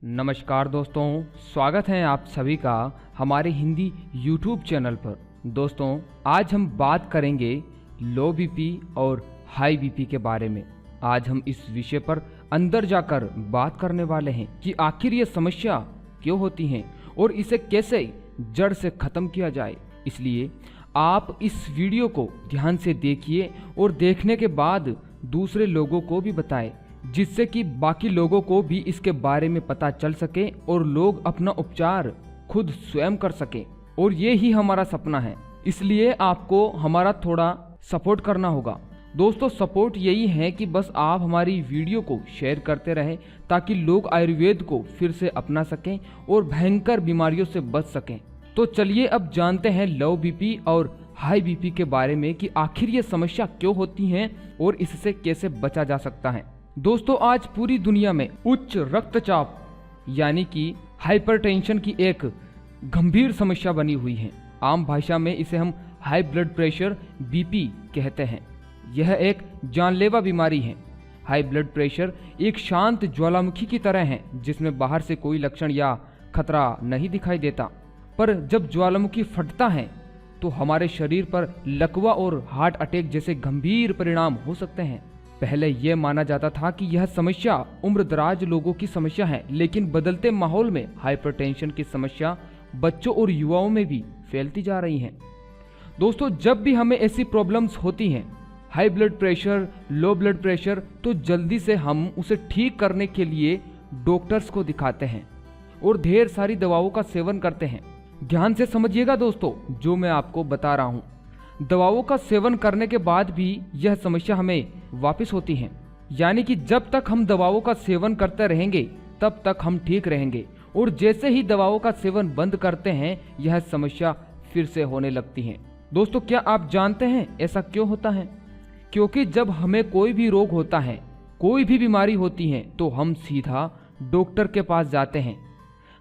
नमस्कार दोस्तों, स्वागत है आप सभी का हमारे हिंदी YouTube चैनल पर। दोस्तों, आज हम बात करेंगे लो बीपी और हाई बीपी के बारे में। आज हम इस विषय पर अंदर जाकर बात करने वाले हैं कि आखिर ये समस्या क्यों होती है और इसे कैसे जड़ से ख़त्म किया जाए। इसलिए आप इस वीडियो को ध्यान से देखिए और देखने के बाद दूसरे लोगों को भी बताएं, जिससे कि बाकी लोगों को भी इसके बारे में पता चल सके और लोग अपना उपचार खुद स्वयं कर सकें। और ये ही हमारा सपना है, इसलिए आपको हमारा थोड़ा सपोर्ट करना होगा। दोस्तों, सपोर्ट यही है कि बस आप हमारी वीडियो को शेयर करते रहें ताकि लोग आयुर्वेद को फिर से अपना सकें और भयंकर बीमारियों से बच सकें। तो चलिए अब जानते हैं लो बीपी और हाई बीपी के बारे में कि आखिर ये समस्या क्यों होती है और इससे कैसे बचा जा सकता है। दोस्तों, आज पूरी दुनिया में उच्च रक्तचाप यानी कि हाइपरटेंशन की एक गंभीर समस्या बनी हुई है। आम भाषा में इसे हम हाई ब्लड प्रेशर बीपी कहते हैं। यह एक जानलेवा बीमारी है। हाई ब्लड प्रेशर एक शांत ज्वालामुखी की तरह है जिसमें बाहर से कोई लक्षण या खतरा नहीं दिखाई देता, पर जब ज्वालामुखी फटता है तो हमारे शरीर पर लकवा और हार्ट अटैक जैसे गंभीर परिणाम हो सकते हैं। पहले यह माना जाता था कि यह समस्या उम्रदराज लोगों की समस्या है, लेकिन बदलते माहौल में हाइपरटेंशन की समस्या बच्चों और युवाओं में भी फैलती जा रही है। दोस्तों, जब भी हमें ऐसी प्रॉब्लम्स होती हैं, high blood pressure, low blood pressure, तो जल्दी से हम उसे ठीक करने के लिए डॉक्टर्स को दिखाते हैं और ढेर सारी दवाओं का सेवन करते हैं। ध्यान से समझिएगा दोस्तों, जो मैं आपको बता रहा हूँ। दवाओं का सेवन करने के बाद भी यह समस्या हमें वापस होती है, यानी कि जब तक हम दवाओं का सेवन करते रहेंगे तब तक हम ठीक रहेंगे, और जैसे ही दवाओं का सेवन बंद करते हैं यह समस्या फिर से होने लगती है। दोस्तों, क्या आप जानते हैं ऐसा क्यों होता है? क्योंकि जब हमें कोई भी रोग होता है, कोई भी बीमारी होती है, तो हम सीधा डॉक्टर के पास जाते हैं।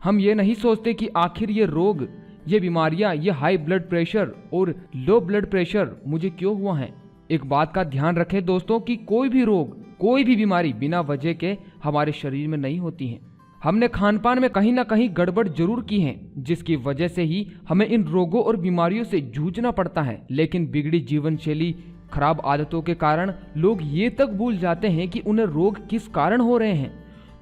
हम ये नहीं सोचते कि आखिर ये रोग, ये बीमारियां, ये हाई ब्लड प्रेशर और लो ब्लड प्रेशर मुझे क्यों हुआ है। एक बात का ध्यान रखें दोस्तों कि कोई भी रोग, कोई भी बीमारी बिना वजह के हमारे शरीर में नहीं होती है। हमने खान पान में कहीं ना कहीं गड़बड़ जरूर की है, जिसकी वजह से ही हमें इन रोगों और बीमारियों से जूझना पड़ता है। लेकिन बिगड़ी जीवन शैली, खराब आदतों के कारण लोग ये तक भूल जाते हैं कि उन्हें रोग किस कारण हो रहे हैं।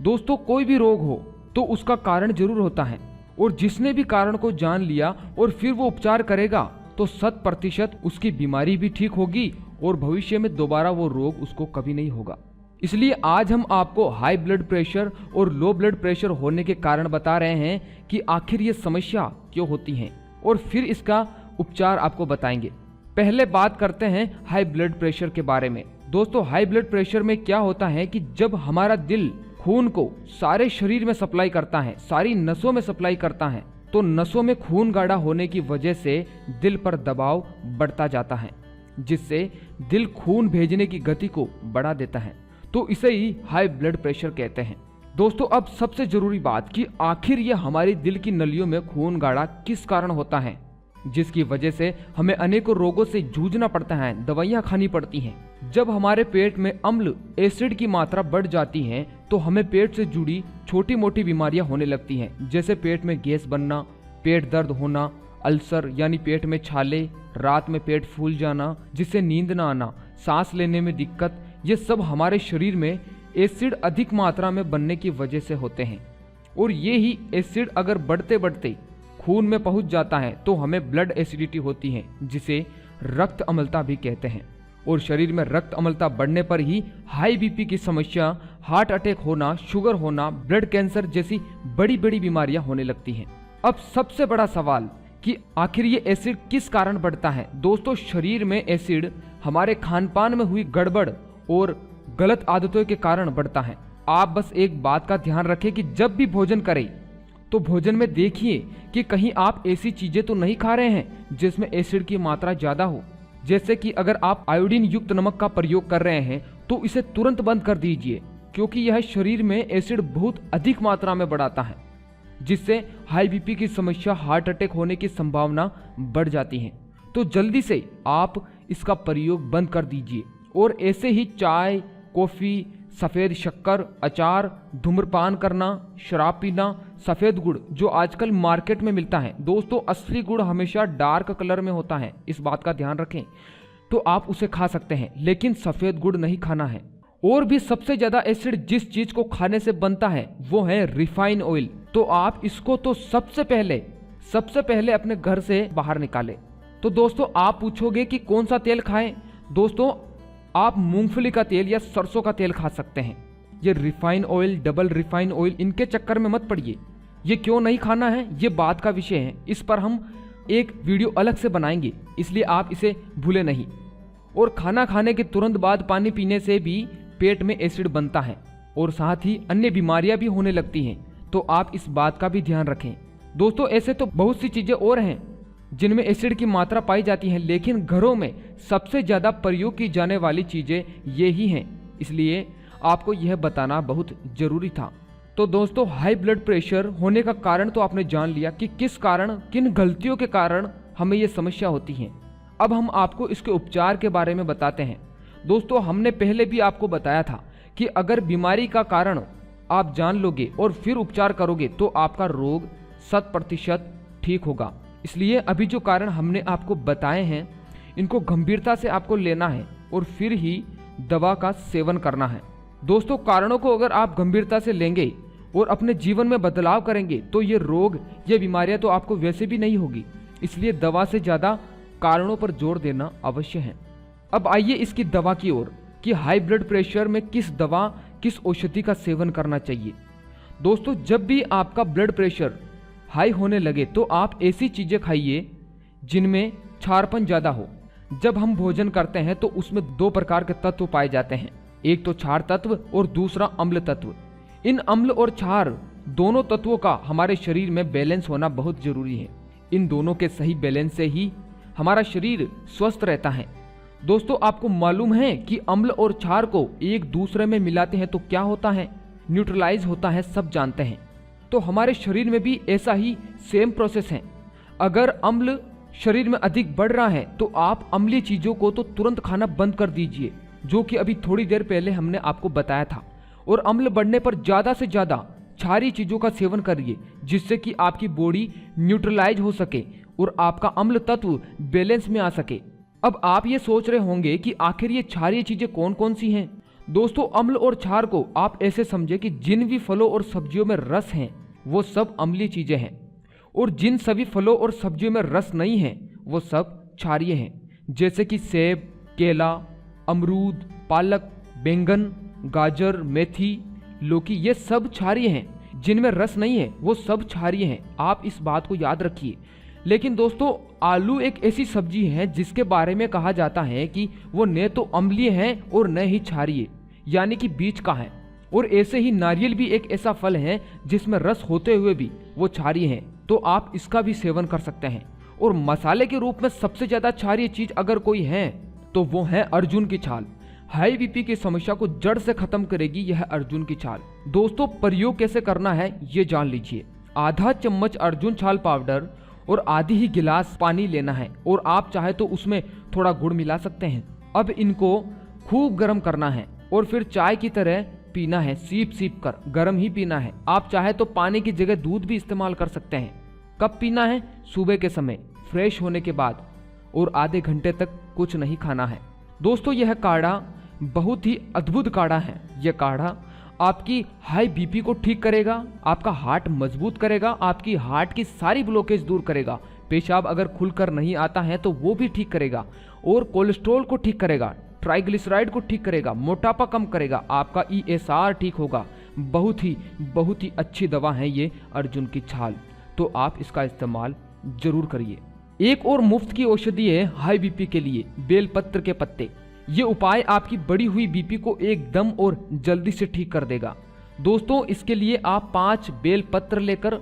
दोस्तों, कोई भी रोग हो तो उसका कारण जरूर होता है, और जिसने भी कारण को जान लिया और फिर वो उपचार करेगा तो 100% उसकी बीमारी भी ठीक होगी और भविष्य में दोबारा वो रोग उसको कभी नहीं होगा। इसलिए आज हम आपको हाई ब्लड प्रेशर और लो ब्लड प्रेशर होने के कारण बता रहे हैं कि आखिर ये समस्या क्यों होती है, और फिर इसका उपचार आपको बताएंगे। पहले बात करते हैं हाई ब्लड प्रेशर के बारे में। दोस्तों, हाई ब्लड प्रेशर में क्या होता है कि जब हमारा दिल खून को सारे शरीर में सप्लाई करता है, सारी नसों में सप्लाई करता है, तो नसों में खून गाढ़ा होने की वजह से दिल पर दबाव बढ़ता जाता है, जिससे दिल खून भेजने की गति को बढ़ा देता है। तो इसे ही हाई ब्लड प्रेशर कहते हैं। दोस्तों, अब सबसे जरूरी बात कि आखिर ये हमारी दिल की नलियों में खून गाढ़ा किस कारण होता है, जिसकी वजह से हमें अनेकों रोगों से जूझना पड़ता है, दवाइयाँ खानी पड़ती हैं। जब हमारे पेट में अम्ल, एसिड की मात्रा बढ़ जाती है तो हमें पेट से जुड़ी छोटी मोटी बीमारियां होने लगती हैं, जैसे पेट में गैस बनना, पेट दर्द होना, अल्सर यानी पेट में छाले, रात में पेट फूल जाना जिससे नींद ना आना, सांस लेने में दिक्कत। ये सब हमारे शरीर में एसिड अधिक मात्रा में बनने की वजह से होते हैं, और ये ही एसिड अगर बढ़ते बढ़ते खून में पहुंच जाता है तो हमें ब्लड एसिडिटी होती है, जिसे रक्त अम्लता भी कहते हैं। और शरीर में रक्त अम्लता बढ़ने पर ही हाई बीपी की समस्या, हार्ट अटैक होना, शुगर होना, ब्लड कैंसर जैसी बड़ी बड़ी बीमारियां होने लगती हैं। अब सबसे बड़ा सवाल कि आखिर ये एसिड किस कारण बढ़ता है। दोस्तों, शरीर में एसिड हमारे खान पान में हुई गड़बड़ और गलत आदतों के कारण बढ़ता है। आप बस एक बात का ध्यान रखें कि जब भी भोजन करें तो भोजन में देखिए कि कहीं आप ऐसी चीजें तो नहीं खा रहे हैं जिसमें एसिड की मात्रा ज्यादा हो। जैसे कि अगर आप आयोडीन युक्त नमक का प्रयोग कर रहे हैं तो इसे तुरंत बंद कर दीजिए, क्योंकि यह शरीर में एसिड बहुत अधिक मात्रा में बढ़ाता है, जिससे हाई बीपी की समस्या, हार्ट अटैक होने की संभावना बढ़ जाती है। तो जल्दी से आप इसका प्रयोग बंद कर दीजिए। और ऐसे ही चाय, कॉफी, सफ़ेद शक्कर, अचार, धूम्रपान करना, शराब पीना, सफ़ेद गुड़ जो आजकल मार्केट में मिलता है। दोस्तों असली गुड़ हमेशा डार्क कलर में होता है, इस बात का ध्यान रखें। तो आप उसे खा सकते हैं, लेकिन सफ़ेद गुड़ नहीं खाना है। और भी सबसे ज़्यादा एसिड जिस चीज़ को खाने से बनता है वो है रिफाइन ऑयल। तो आप इसको तो सबसे पहले अपने घर से बाहर निकालें। तो दोस्तों आप पूछोगे कि कौन सा तेल खाएं? दोस्तों आप मूंगफली का तेल या सरसों का तेल खा सकते हैं। ये refine oil, double refine oil, इनके चक्कर में मत पड़िए। ये क्यों नहीं खाना है ये बात का विषय है, इस पर हम एक वीडियो अलग से बनाएंगे, इसलिए आप इसे भूले नहीं। और खाना खाने के तुरंत बाद पानी पीने से भी पेट में एसिड बनता है और साथ ही अन्य बीमारियां भी होने लगती हैं, तो आप इस बात का भी ध्यान रखें। दोस्तों ऐसे तो बहुत सी चीज़ें और हैं जिनमें एसिड की मात्रा पाई जाती है, लेकिन घरों में सबसे ज़्यादा प्रयोग की जाने वाली चीज़ें ये ही हैं, इसलिए आपको यह बताना बहुत ज़रूरी था। तो दोस्तों हाई ब्लड प्रेशर होने का कारण तो आपने जान लिया कि किस कारण, किन गलतियों के कारण हमें ये समस्या होती है। अब हम आपको इसके उपचार के बारे में बताते हैं। दोस्तों हमने पहले भी आपको बताया था कि अगर बीमारी का कारण आप जान लोगे और फिर उपचार करोगे तो आपका रोग 100% ठीक होगा। इसलिए अभी जो कारण हमने आपको बताए हैं इनको गंभीरता से आपको लेना है और फिर ही दवा का सेवन करना है। दोस्तों कारणों को अगर आप गंभीरता से लेंगे और अपने जीवन में बदलाव करेंगे तो ये रोग, ये बीमारियां तो आपको वैसे भी नहीं होगी। इसलिए दवा से ज़्यादा कारणों पर जोर देना अवश्य है। अब आइए इसकी दवा की ओर कि हाई ब्लड प्रेशर में किस दवा, किस औषधि का सेवन करना चाहिए। दोस्तों जब भी आपका ब्लड प्रेशर हाई होने लगे तो आप ऐसी चीज़ें खाइए जिनमें क्षारपन ज़्यादा हो। जब हम भोजन करते हैं तो उसमें 2 प्रकार के तत्व पाए जाते हैं, एक तो क्षार तत्व और दूसरा अम्ल तत्व। इन अम्ल और क्षार दोनों तत्वों का हमारे शरीर में बैलेंस होना बहुत जरूरी है। इन दोनों के सही बैलेंस से ही हमारा शरीर स्वस्थ रहता है। दोस्तों आपको मालूम है कि अम्ल और क्षार को एक दूसरे में मिलाते हैं तो क्या होता है? न्यूट्रलाइज होता है, सब जानते हैं। तो हमारे शरीर में भी ऐसा ही सेम प्रोसेस है। अगर अम्ल शरीर में अधिक बढ़ रहा है तो आप अम्लीय चीज़ों को तो तुरंत खाना बंद कर दीजिए, जो कि अभी थोड़ी देर पहले हमने आपको बताया था। और अम्ल बढ़ने पर ज़्यादा से ज़्यादा क्षारीय चीज़ों का सेवन करिए, जिससे कि आपकी बॉडी न्यूट्रलाइज हो सके और आपका अम्ल तत्व बैलेंस में आ सके। अब आप ये सोच रहे होंगे कि आखिर ये क्षारीय चीज़ें कौन कौन सी हैं। दोस्तों अम्ल और क्षार को आप ऐसे समझे कि जिन भी फलों और सब्जियों में रस हैं वो सब अम्लीय चीज़ें हैं, और जिन सभी फलों और सब्जियों में रस नहीं है वो सब क्षारीय हैं। जैसे कि सेब, केला, अमरूद, पालक, बैंगन, गाजर, मेथी, लौकी, ये सब क्षारीय हैं। जिनमें रस नहीं है वो सब क्षारीय हैं, आप इस बात को याद रखिए। लेकिन दोस्तों आलू एक ऐसी सब्जी है जिसके बारे में कहा जाता है कि वो न तो अम्लीय है और न ही क्षारीय, यानी कि बीच का है। और ऐसे ही नारियल भी एक ऐसा फल है जिसमें रस होते हुए भी वो क्षारीय है, तो आप इसका भी सेवन कर सकते हैं। और मसाले के रूप में सबसे ज़्यादा क्षारीय चीज़ अगर कोई है तो वो है अर्जुन की छाल। हाई बीपी की समस्या को जड़ से खत्म करेगी यह अर्जुन की छाल। दोस्तों प्रयोग कैसे करना है ये जान लीजिए। आधा चम्मच अर्जुन छाल पाउडर और आधी ही गिलास पानी लेना है, और आप चाहे तो उसमें थोड़ा गुड़ मिला सकते हैं। अब इनको खूब गर्म करना है और फिर चाय की तरह पीना है, सीप सीप कर, गर्म ही पीना है। आप चाहे तो पानी की जगह दूध भी इस्तेमाल कर सकते हैं। कब पीना है? सुबह के समय फ्रेश होने के बाद, और आधे घंटे तक कुछ नहीं खाना है। दोस्तों यह काढ़ा बहुत ही अद्भुत काढ़ा है। यह काढ़ा आपकी हाई बीपी को ठीक करेगा, आपका हार्ट मजबूत करेगा, आपकी हार्ट की सारी ब्लॉकेज दूर करेगा, पेशाब अगर खुलकर नहीं आता है तो वो भी ठीक करेगा, और कोलेस्ट्रॉल को ठीक करेगा, ट्राइग्लिसराइड को ठीक करेगा, मोटापा कम करेगा, आपका ESR ठीक होगा। बहुत ही अच्छी दवा है ये अर्जुन की छाल, तो आप इसका इस्तेमाल जरूर करिए। एक और मुफ्त की औषधि है हाई बीपी के लिए, बेलपत्र के पत्ते। ये उपाय आपकी बढ़ी हुई बीपी को एकदम और जल्दी से ठीक कर देगा। दोस्तों इसके लिए आप 5 बेलपत्र लेकर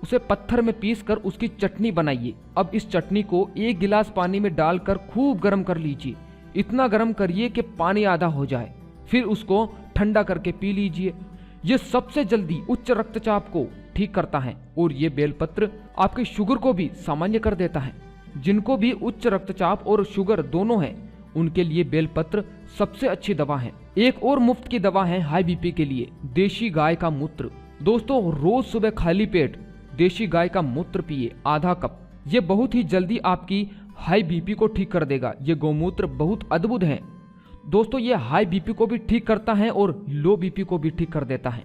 उसे पत्थर में पीसकर उसकी चटनी बनाइए। अब इस चटनी को 1 गिलास पानी में डालकर खूब गर्म कर लीजिए। इतना गर्म करिए कि पानी आधा हो जाए, फिर उसको ठंडा करके पी लीजिए। ये सबसे जल्दी उच्च रक्तचाप को ठीक करता है, और ये बेलपत्र आपके शुगर को भी सामान्य कर देता है। जिनको भी उच्च रक्तचाप और शुगर दोनों है उनके लिए बेलपत्र सबसे अच्छी दवा है। एक और मुफ्त की दवा है हाई बीपी के लिए, देशी गाय का मूत्र। दोस्तों रोज सुबह खाली पेट देशी गाय का मूत्र पिए, आधा कप। ये बहुत ही जल्दी आपकी हाई बीपी को ठीक कर देगा। ये गौमूत्र बहुत अद्भुत है दोस्तों, ये हाई बीपी को भी ठीक करता है और लो बीपी को भी ठीक कर देता है,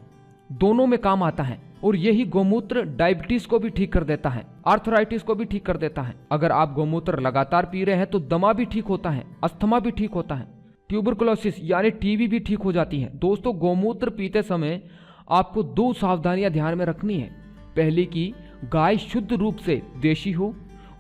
दोनों में काम आता है। और यही गौमूत्र डायबिटीज को भी ठीक कर देता है, आर्थराइटिस को भी ठीक कर देता है। अगर आप गौमूत्र लगातार पी रहे हैं तो दमा भी ठीक होता है, अस्थमा भी ठीक होता है, ट्यूबरकुलोसिस यानी टीबी भी ठीक हो जाती है। दोस्तों गौमूत्र पीते समय आपको 2 सावधानियां ध्यान में रखनी है। पहली कि गाय शुद्ध रूप से देशी हो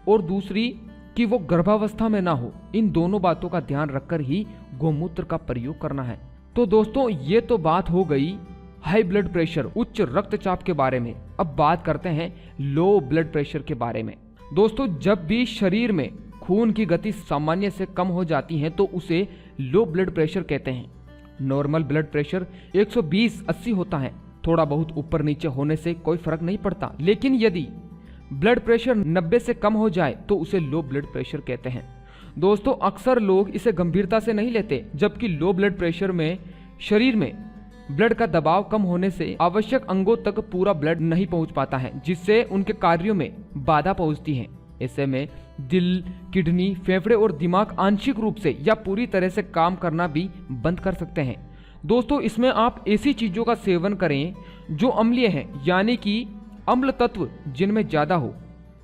और दूसरी कि वो गर्भावस्था में ना हो। इन दोनों बातों का ध्यान रखकर ही गौमूत्र का प्रयोग करना है। तो दोस्तों ये तो बात हो गई हाई ब्लड प्रेशर, उच्च रक्तचाप के बारे में। अब बात करते हैं लो ब्लड प्रेशर के बारे में। दोस्तों जब भी शरीर में खून की गति सामान्य से कम हो जाती है तो उसे लो ब्लड प्रेशर कहते हैं। नॉर्मल ब्लड प्रेशर 120/80 होता है, थोड़ा बहुत ऊपर नीचे होने से कोई फर्क नहीं पड़ता। लेकिन यदि ब्लड प्रेशर 90 से कम हो जाए तो उसे लो ब्लड प्रेशर कहते हैं। दोस्तों अक्सर लोग इसे गंभीरता से नहीं लेते, जबकि लो ब्लड प्रेशर में शरीर में ब्लड का दबाव कम होने से आवश्यक अंगों तक पूरा ब्लड नहीं पहुंच पाता है, जिससे उनके कार्यों में बाधा पहुंचती है। ऐसे में दिल, किडनी, फेफड़े और दिमाग आंशिक रूप से या पूरी तरह से काम करना भी बंद कर सकते हैं। दोस्तों इसमें आप ऐसी चीजों का सेवन करें जो अम्लीय हैं, यानी कि अम्ल तत्व जिनमें ज्यादा हो।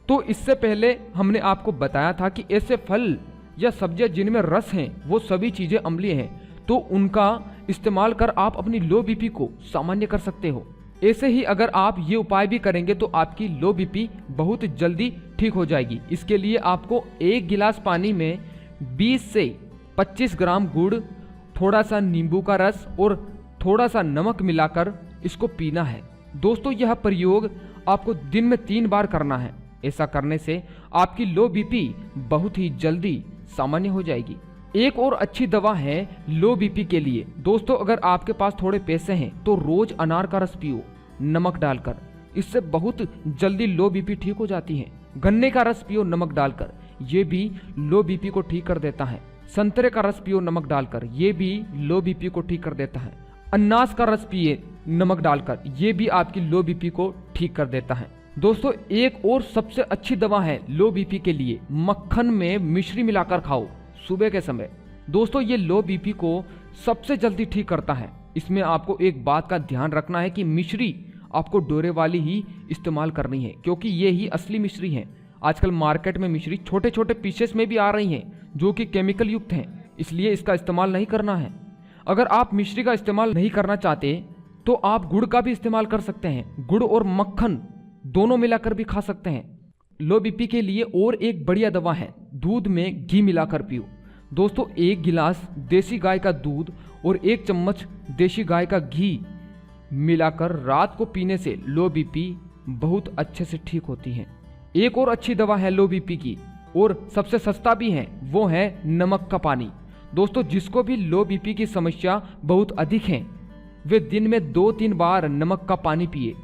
तो इससे पहले हमने आपको बताया था कि ऐसे फल या सब्जियां जिनमें रस हैं वो सभी चीजें अम्लीय हैं, तो उनका इस्तेमाल कर आप अपनी लो बीपी को सामान्य कर सकते हो। ऐसे ही अगर आप ये उपाय भी करेंगे तो आपकी लो बीपी बहुत जल्दी ठीक हो जाएगी। इसके लिए आपको 1 गिलास पानी में 20 से 25 ग्राम गुड़, थोड़ा सा नींबू का रस और थोड़ा सा नमक मिलाकर इसको पीना है। दोस्तों यह प्रयोग आपको दिन में 3 बार करना है। ऐसा करने से आपकी लो बीपी बहुत ही जल्दी सामान्य हो जाएगी। एक और अच्छी दवा है लो बीपी के लिए। दोस्तों अगर आपके पास थोड़े पैसे हैं तो रोज अनार का रस पियो नमक डालकर, इससे बहुत जल्दी लो बीपी ठीक हो जाती है। गन्ने का रस पियो नमक डालकर, ये भी लो बीपी को ठीक कर देता है। संतरे का रस पियो नमक डालकर, ये भी लो बीपी को ठीक कर देता है। अनानास का रस पिए नमक डालकर, ये भी आपकी लो बीपी को ठीक कर देता है। दोस्तों एक और सबसे अच्छी दवा है लो बीपी के लिए, मक्खन में मिश्री मिलाकर खाओ सुबह के समय। दोस्तों ये लो बीपी को सबसे जल्दी ठीक करता है। इसमें आपको एक बात का ध्यान रखना है कि मिश्री आपको डोरे वाली ही इस्तेमाल करनी है, क्योंकि ये ही असली मिश्री है। आजकल मार्केट में मिश्री छोटे छोटे पीसेस में भी आ रही हैं जो कि केमिकल युक्त हैं, इसलिए इसका इस्तेमाल नहीं करना है। अगर आप मिश्री का इस्तेमाल नहीं करना चाहते तो आप गुड़ का भी इस्तेमाल कर सकते हैं। गुड़ और मक्खन दोनों मिलाकर भी खा सकते हैं। लो बीपी के लिए और एक बढ़िया दवा है, दूध में घी मिलाकर पियो। दोस्तों 1 गिलास देसी गाय का दूध और 1 चम्मच देसी गाय का घी मिलाकर रात को पीने से लो बीपी बहुत अच्छे से ठीक होती है। एक और अच्छी दवा है लो बीपी की और सबसे सस्ता भी है, वो है नमक का पानी। दोस्तों जिसको भी लो बीपी की समस्या बहुत अधिक है वे दिन में 2-3 बार नमक का पानी पिए।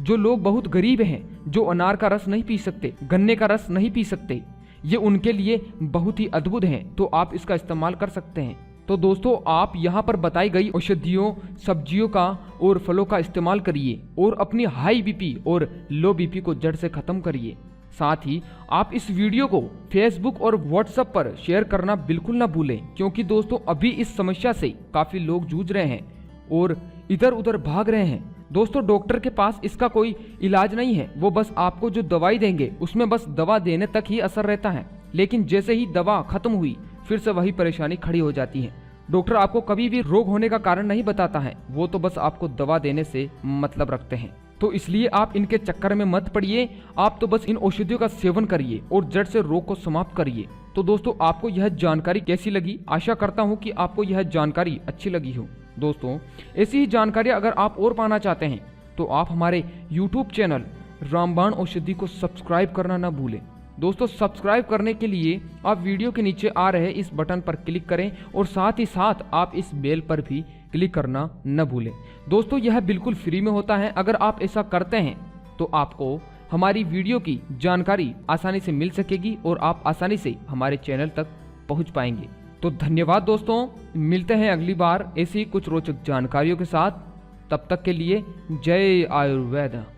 जो लोग बहुत गरीब हैं, जो अनार का रस नहीं पी सकते, गन्ने का रस नहीं पी सकते, ये उनके लिए बहुत ही अद्भुत है, तो आप इसका इस्तेमाल कर सकते हैं। तो दोस्तों आप यहाँ पर बताई गई औषधियों, सब्जियों का और फलों का इस्तेमाल करिए और अपनी हाई बीपी और लो बीपी को जड़ से खत्म करिए। साथ ही आप इस वीडियो को फेसबुक और व्हाट्सएप पर शेयर करना बिल्कुल ना भूलें, क्योंकि दोस्तों अभी इस समस्या से काफी लोग जूझ रहे हैं और इधर उधर भाग रहे हैं। दोस्तों डॉक्टर के पास इसका कोई इलाज नहीं है, वो बस आपको जो दवाई देंगे उसमें बस दवा देने तक ही असर रहता है, लेकिन जैसे ही दवा खत्म हुई फिर से वही परेशानी खड़ी हो जाती है। डॉक्टर आपको कभी भी रोग होने का कारण नहीं बताता है, वो तो बस आपको दवा देने से मतलब रखते हैं। तो इसलिए आप इनके चक्कर में मत पड़िए, आप तो बस इन औषधियों का सेवन करिए और जड़ से रोग को समाप्त करिए। तो दोस्तों आपको यह जानकारी कैसी लगी? आशा करता हूँ कि आपको यह जानकारी अच्छी लगी हो। दोस्तों ऐसी ही जानकारी अगर आप और पाना चाहते हैं तो आप हमारे YouTube चैनल रामबाण औषधि को सब्सक्राइब करना ना भूलें। दोस्तों सब्सक्राइब करने के लिए आप वीडियो के नीचे आ रहे इस बटन पर क्लिक करें और साथ ही साथ आप इस बेल पर भी क्लिक करना न भूलें। दोस्तों यह बिल्कुल फ्री में होता है, अगर आप ऐसा करते हैं तो आपको हमारी वीडियो की जानकारी आसानी से मिल सकेगी और आप आसानी से हमारे चैनल तक पहुंच पाएंगे। तो धन्यवाद दोस्तों, मिलते हैं अगली बार ऐसी कुछ रोचक जानकारियों के साथ। तब तक के लिए जय आयुर्वेद।